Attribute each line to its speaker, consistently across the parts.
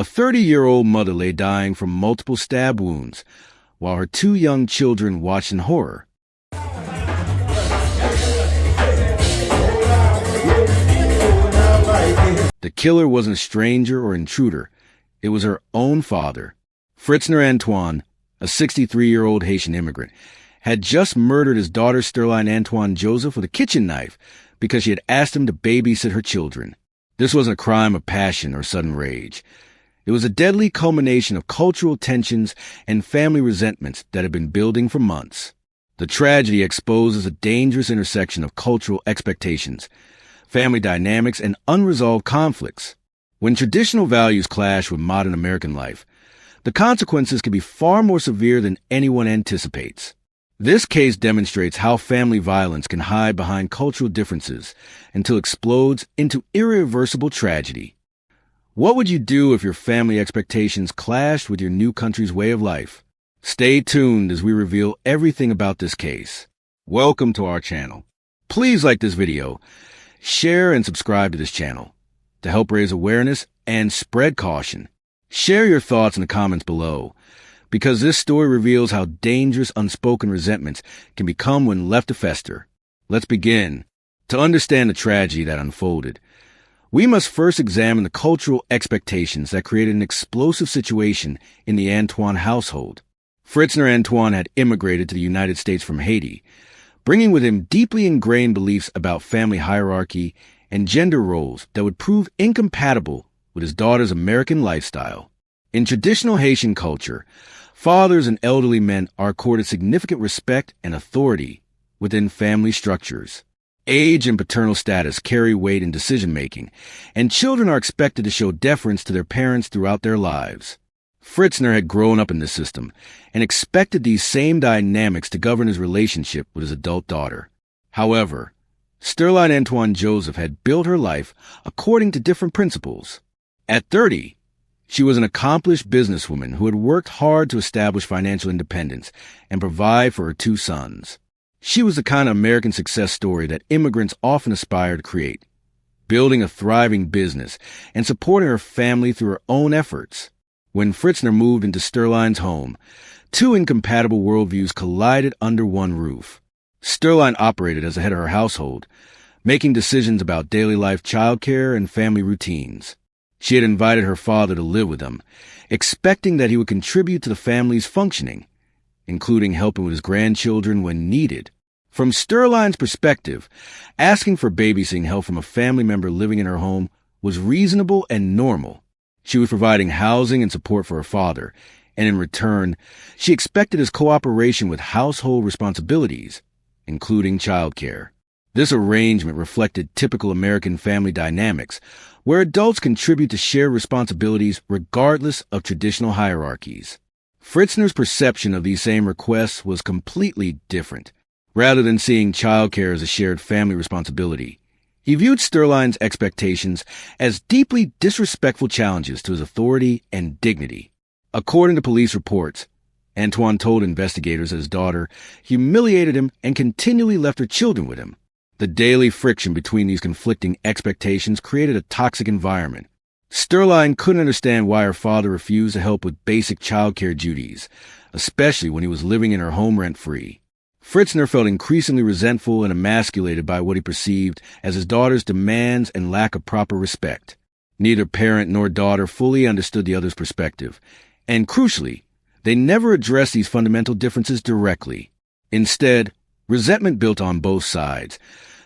Speaker 1: A 30-year-old mother lay dying from multiple stab wounds, while her two young children watched in horror. The killer wasn't a stranger or intruder. It was her own father. Fritzner Antoine, a 63-year-old Haitian immigrant, had just murdered his daughter Sterline Antoine Joseph with a kitchen knife because she had asked him to babysit her children. This wasn't a crime of passion or sudden rage. It was a deadly culmination of cultural tensions and family resentments that had been building for months. The tragedy exposes a dangerous intersection of cultural expectations, family dynamics, and unresolved conflicts. When traditional values clash with modern American life, the consequences can be far more severe than anyone anticipates. This case demonstrates how family violence can hide behind cultural differences until it explodes into irreversible tragedy. What would you do if your family expectations clashed with your new country's way of life? Stay tuned as we reveal everything about this case. Welcome to our channel. Please like this video, share and subscribe to this channel to help raise awareness and spread caution. Share your thoughts in the comments below, because this story reveals how dangerous unspoken resentments can become when left to fester. Let's begin. To understand the tragedy that unfolded, we must first examine the cultural expectations that created an explosive situation in the Antoine household. Fritzner Antoine had immigrated to the United States from Haiti, bringing with him deeply ingrained beliefs about family hierarchy and gender roles that would prove incompatible with his daughter's American lifestyle. In traditional Haitian culture, fathers and elderly men are accorded significant respect and authority within family structures. Age and paternal status carry weight in decision-making, and children are expected to show deference to their parents throughout their lives. Fritzner had grown up in this system and expected these same dynamics to govern his relationship with his adult daughter. However, Sterline Antoine Joseph had built her life according to different principles. At 30, she was an accomplished businesswoman who had worked hard to establish financial independence and provide for her two sons. She was the kind of American success story that immigrants often aspire to create, building a thriving business and supporting her family through her own efforts. When Fritzner moved into Sterline's home, two incompatible worldviews collided under one roof. Sterline operated as the head of her household, making decisions about daily life childcare and family routines. She had invited her father to live with them, expecting that he would contribute to the family's functioning, including helping with his grandchildren when needed. From Sterline's perspective, asking for babysitting help from a family member living in her home was reasonable and normal. She was providing housing and support for her father, and in return, she expected his cooperation with household responsibilities, including childcare. This arrangement reflected typical American family dynamics, where adults contribute to shared responsibilities regardless of traditional hierarchies. Fritzner's perception of these same requests was completely different. Rather than seeing childcare as a shared family responsibility, he viewed Sterline's expectations as deeply disrespectful challenges to his authority and dignity. According to police reports, Antoine told investigators that his daughter humiliated him and continually left her children with him. The daily friction between these conflicting expectations created a toxic environment. Sterline couldn't understand why her father refused to help with basic childcare duties, especially when he was living in her home rent-free. Fritzner felt increasingly resentful and emasculated by what he perceived as his daughter's demands and lack of proper respect. Neither parent nor daughter fully understood the other's perspective, and crucially, they never addressed these fundamental differences directly. Instead, resentment built on both sides,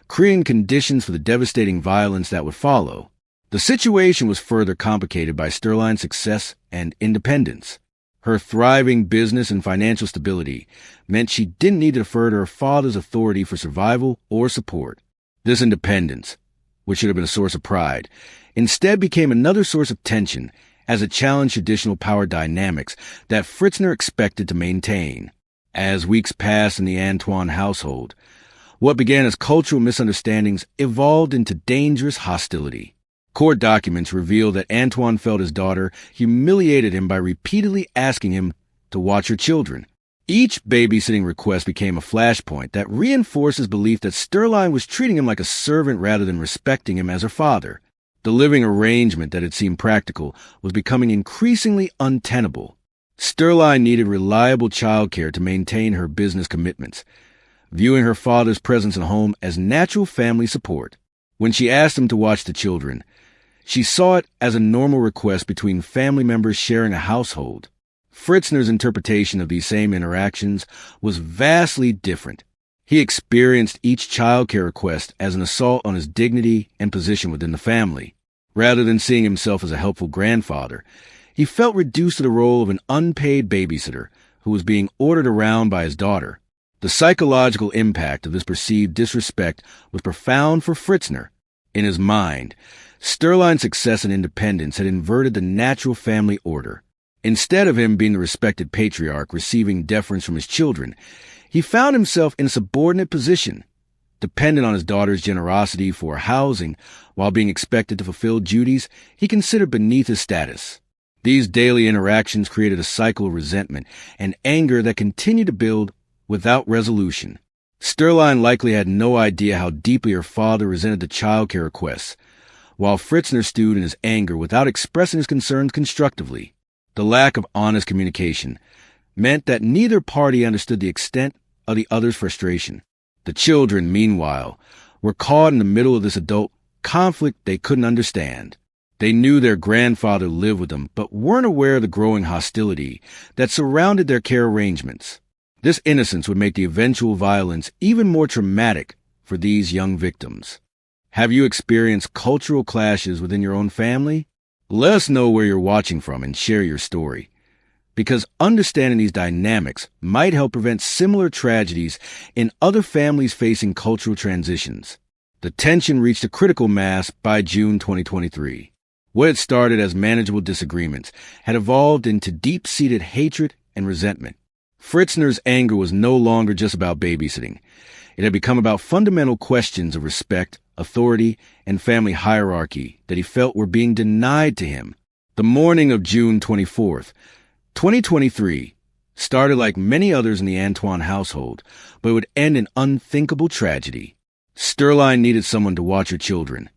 Speaker 1: creating conditions for the devastating violence that would follow. The situation was further complicated by Sterline's success and independence. Her thriving business and financial stability meant she didn't need to defer to her father's authority for survival or support. This independence, which should have been a source of pride, instead became another source of tension as it challenged traditional power dynamics that Fritzner expected to maintain. As weeks passed in the Antoine household, what began as cultural misunderstandings evolved into dangerous hostility. Court documents reveal that Antoine felt his daughter humiliated him by repeatedly asking him to watch her children. Each babysitting request became a flashpoint that reinforced his belief that Sterline was treating him like a servant rather than respecting him as her father. The living arrangement that had seemed practical was becoming increasingly untenable. Sterline needed reliable childcare to maintain her business commitments, viewing her father's presence in the home as natural family support. When she asked him to watch the children, she saw it as a normal request between family members sharing a household. Fritzner's interpretation of these same interactions was vastly different. He experienced each childcare request as an assault on his dignity and position within the family. Rather than seeing himself as a helpful grandfather, he felt reduced to the role of an unpaid babysitter who was being ordered around by his daughter. The psychological impact of this perceived disrespect was profound for Fritzner. In his mind, Sterline's success and independence had inverted the natural family order. Instead of him being the respected patriarch receiving deference from his children, he found himself in a subordinate position, dependent on his daughter's generosity for housing while being expected to fulfill duties he considered beneath his status. These daily interactions created a cycle of resentment and anger that continued to build without resolution. Sterline likely had no idea how deeply her father resented the childcare requests, while Fritzner stewed in his anger without expressing his concerns constructively. The lack of honest communication meant that neither party understood the extent of the other's frustration. The children, meanwhile, were caught in the middle of this adult conflict they couldn't understand. They knew their grandfather lived with them, but weren't aware of the growing hostility that surrounded their care arrangements. This innocence would make the eventual violence even more traumatic for these young victims. Have you experienced cultural clashes within your own family? Let us know where you're watching from and share your story, because understanding these dynamics might help prevent similar tragedies in other families facing cultural transitions. The tension reached a critical mass by June 2023. What had started as manageable disagreements had evolved into deep-seated hatred and resentment. Fritzner's anger was no longer just about babysitting. It had become about fundamental questions of respect, authority, and family hierarchy that he felt were being denied to him. The morning of June 24th, 2023, started like many others in the Antoine household, but it would end in unthinkable tragedy. Sterline needed someone to watch her children,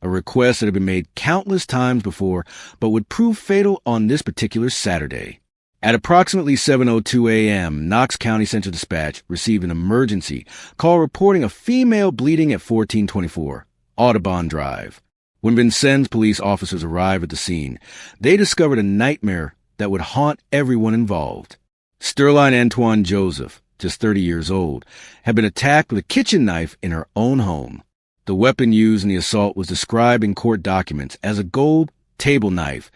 Speaker 1: a request that had been made countless times before, but would prove fatal on this particular Saturday. At approximately 7:02 a.m., Knox County Central Dispatch received an emergency call reporting a female bleeding at 1424 Audubon Drive. When Vincennes police officers arrived at the scene, they discovered a nightmare that would haunt everyone involved. Sterline Antoine Joseph, just 30 years old, had been attacked with a kitchen knife in her own home. The weapon used in the assault was described in court documents as a gold table knife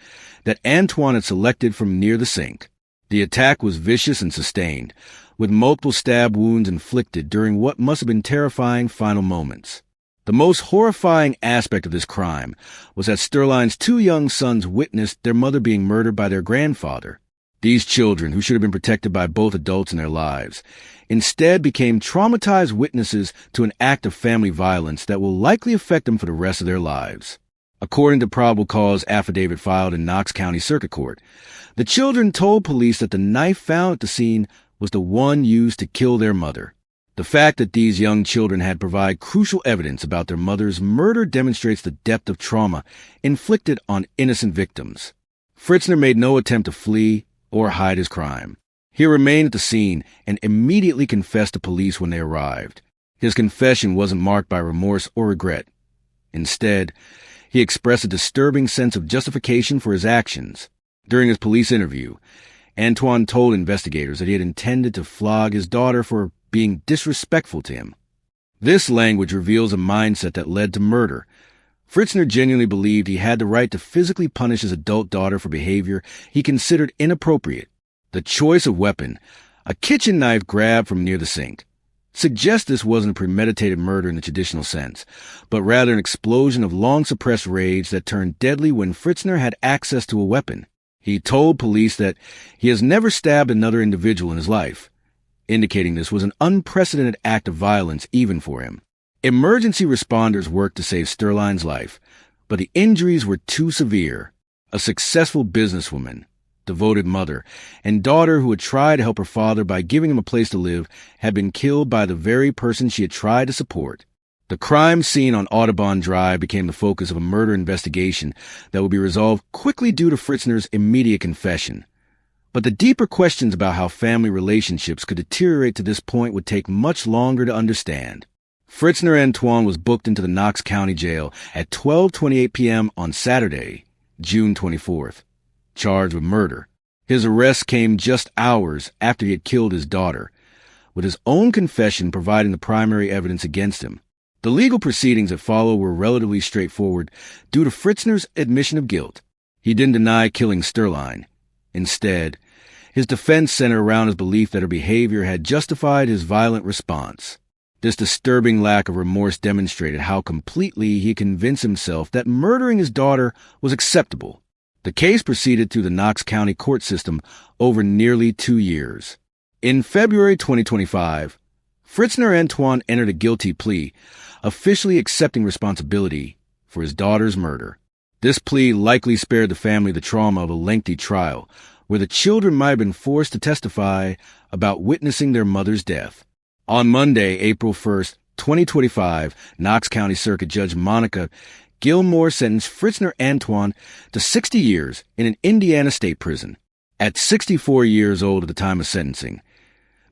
Speaker 1: that Antoine had selected from near the sink. The attack was vicious and sustained, with multiple stab wounds inflicted during what must have been terrifying final moments. The most horrifying aspect of this crime was that Sterline's two young sons witnessed their mother being murdered by their grandfather. These children, who should have been protected by both adults in their lives, instead became traumatized witnesses to an act of family violence that will likely affect them for the rest of their lives. According to probable cause affidavit filed in Knox County Circuit Court, the children told police that the knife found at the scene was the one used to kill their mother. The fact that these young children had provided crucial evidence about their mother's murder demonstrates the depth of trauma inflicted on innocent victims. Fritzner made no attempt to flee or hide his crime. He remained at the scene and immediately confessed to police when they arrived. His confession wasn't marked by remorse or regret. Instead, he expressed a disturbing sense of justification for his actions. During his police interview, Antoine told investigators that he had intended to flog his daughter for being disrespectful to him. This language reveals a mindset that led to murder. Fritzner genuinely believed he had the right to physically punish his adult daughter for behavior he considered inappropriate. The choice of weapon, a kitchen knife grabbed from near the sink, suggests this wasn't a premeditated murder in the traditional sense, but rather an explosion of long-suppressed rage that turned deadly when Fritzner had access to a weapon. He told police that he has never stabbed another individual in his life, indicating this was an unprecedented act of violence even for him. Emergency responders worked to save Sterline's life, but the injuries were too severe. A successful businesswoman, devoted mother, and daughter who had tried to help her father by giving him a place to live had been killed by the very person she had tried to support. The crime scene on Audubon Drive became the focus of a murder investigation that would be resolved quickly due to Fritzner's immediate confession. But the deeper questions about how family relationships could deteriorate to this point would take much longer to understand. Fritzner Antoine was booked into the Knox County Jail at 12:28 p.m. on Saturday, June 24th, charged with murder. His arrest came just hours after he had killed his daughter, with his own confession providing the primary evidence against him. The legal proceedings that followed were relatively straightforward due to Fritzner's admission of guilt. He didn't deny killing Sterline. Instead, his defense centered around his belief that her behavior had justified his violent response. This disturbing lack of remorse demonstrated how completely he convinced himself that murdering his daughter was acceptable. The case proceeded through the Knox County court system over nearly 2 years. In February 2025, Fritzner Antoine entered a guilty plea, officially accepting responsibility for his daughter's murder. This plea likely spared the family the trauma of a lengthy trial, where the children might have been forced to testify about witnessing their mother's death. On Monday, April 1st, 2025, Knox County Circuit Judge Monica Gilmore sentenced Fritzner Antoine to 60 years in an Indiana state prison. At 64 years old at the time of sentencing,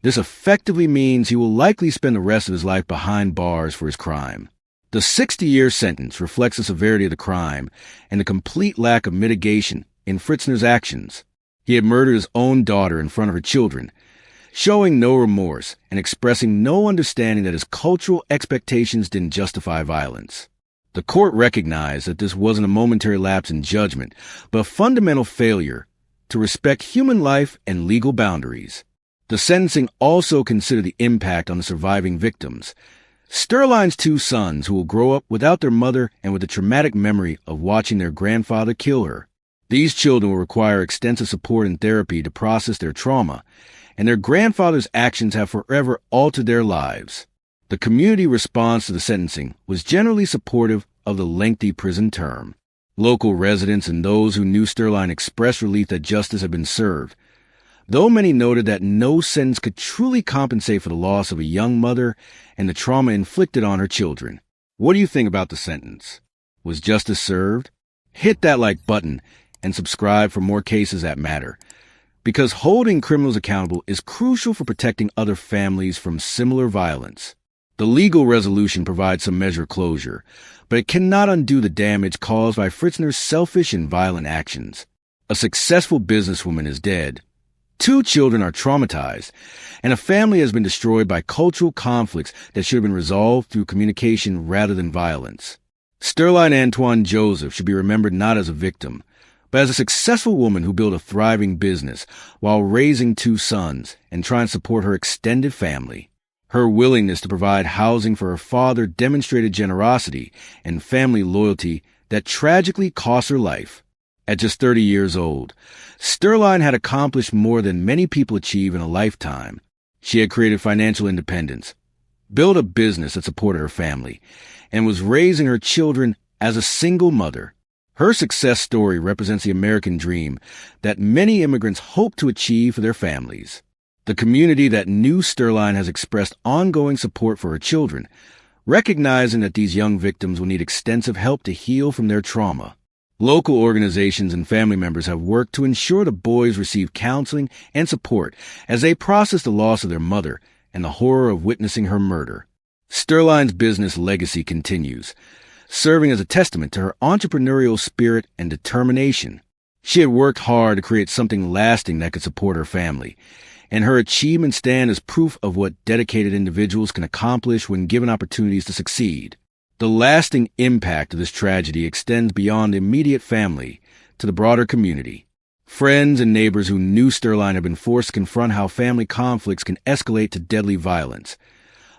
Speaker 1: this effectively means he will likely spend the rest of his life behind bars for his crime. The 60-year sentence reflects the severity of the crime and the complete lack of mitigation in Fritzner's actions. He had murdered his own daughter in front of her children, showing no remorse and expressing no understanding that his cultural expectations didn't justify violence. The court recognized that this wasn't a momentary lapse in judgment, but a fundamental failure to respect human life and legal boundaries. The sentencing also considered the impact on the surviving victims. Sterline's 2 sons, who will grow up without their mother and with the traumatic memory of watching their grandfather kill her. These children will require extensive support and therapy to process their trauma, and their grandfather's actions have forever altered their lives. The community response to the sentencing was generally supportive of the lengthy prison term. Local residents and those who knew Sterline expressed relief that justice had been served, though many noted that no sentence could truly compensate for the loss of a young mother and the trauma inflicted on her children. What do you think about the sentence? Was justice served? Hit that like button and subscribe for more cases that matter, because holding criminals accountable is crucial for protecting other families from similar violence. The legal resolution provides some measure of closure, but it cannot undo the damage caused by Fritzner's selfish and violent actions. A successful businesswoman is dead. 2 children are traumatized, and a family has been destroyed by cultural conflicts that should have been resolved through communication rather than violence. Sterline Antoine Joseph should be remembered not as a victim, but as a successful woman who built a thriving business while raising 2 sons and trying to support her extended family. Her willingness to provide housing for her father demonstrated generosity and family loyalty that tragically cost her life. At just 30 years old, Sterline had accomplished more than many people achieve in a lifetime. She had created financial independence, built a business that supported her family, and was raising her children as a single mother. Her success story represents the American dream that many immigrants hope to achieve for their families. The community that knew Sterline has expressed ongoing support for her children, recognizing that these young victims will need extensive help to heal from their trauma. Local organizations and family members have worked to ensure the boys receive counseling and support as they process the loss of their mother and the horror of witnessing her murder. Sterline's business legacy continues, serving as a testament to her entrepreneurial spirit and determination. She had worked hard to create something lasting that could support her family, and her achievements stand as proof of what dedicated individuals can accomplish when given opportunities to succeed. The lasting impact of this tragedy extends beyond the immediate family to the broader community. Friends and neighbors who knew Sterline have been forced to confront how family conflicts can escalate to deadly violence,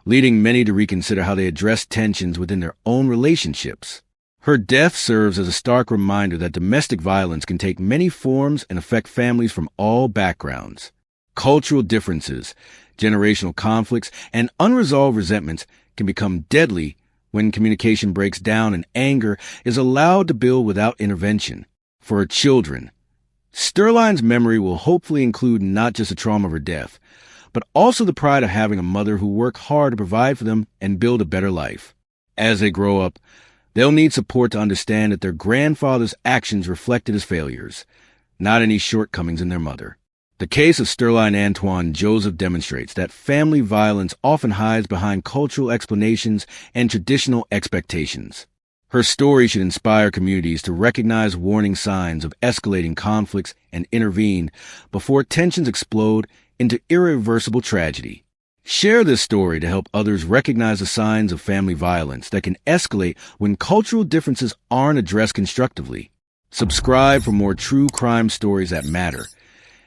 Speaker 1: leading many to reconsider how they address tensions within their own relationships. Her death serves as a stark reminder that domestic violence can take many forms and affect families from all backgrounds. Cultural differences, generational conflicts, and unresolved resentments can become deadly when communication breaks down and anger is allowed to build without intervention. For her children, Sterline's memory will hopefully include not just the trauma of her death, but also the pride of having a mother who worked hard to provide for them and build a better life. As they grow up, they'll need support to understand that their grandfather's actions reflected his failures, not any shortcomings in their mother. The case of Sterline Antoine Joseph demonstrates that family violence often hides behind cultural explanations and traditional expectations. Her story should inspire communities to recognize warning signs of escalating conflicts and intervene before tensions explode into irreversible tragedy. Share this story to help others recognize the signs of family violence that can escalate when cultural differences aren't addressed constructively. Subscribe for more true crime stories that matter.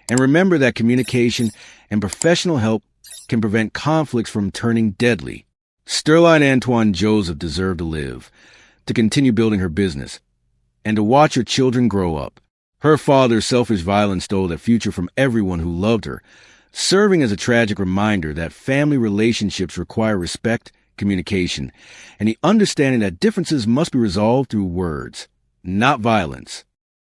Speaker 1: And remember that communication and professional help can prevent conflicts from turning deadly. Sterline Antoine Joseph deserved to live, to continue building her business, and to watch her children grow up. Her father's selfish violence stole the future from everyone who loved her, serving as a tragic reminder that family relationships require respect, communication, and the understanding that differences must be resolved through words, not violence.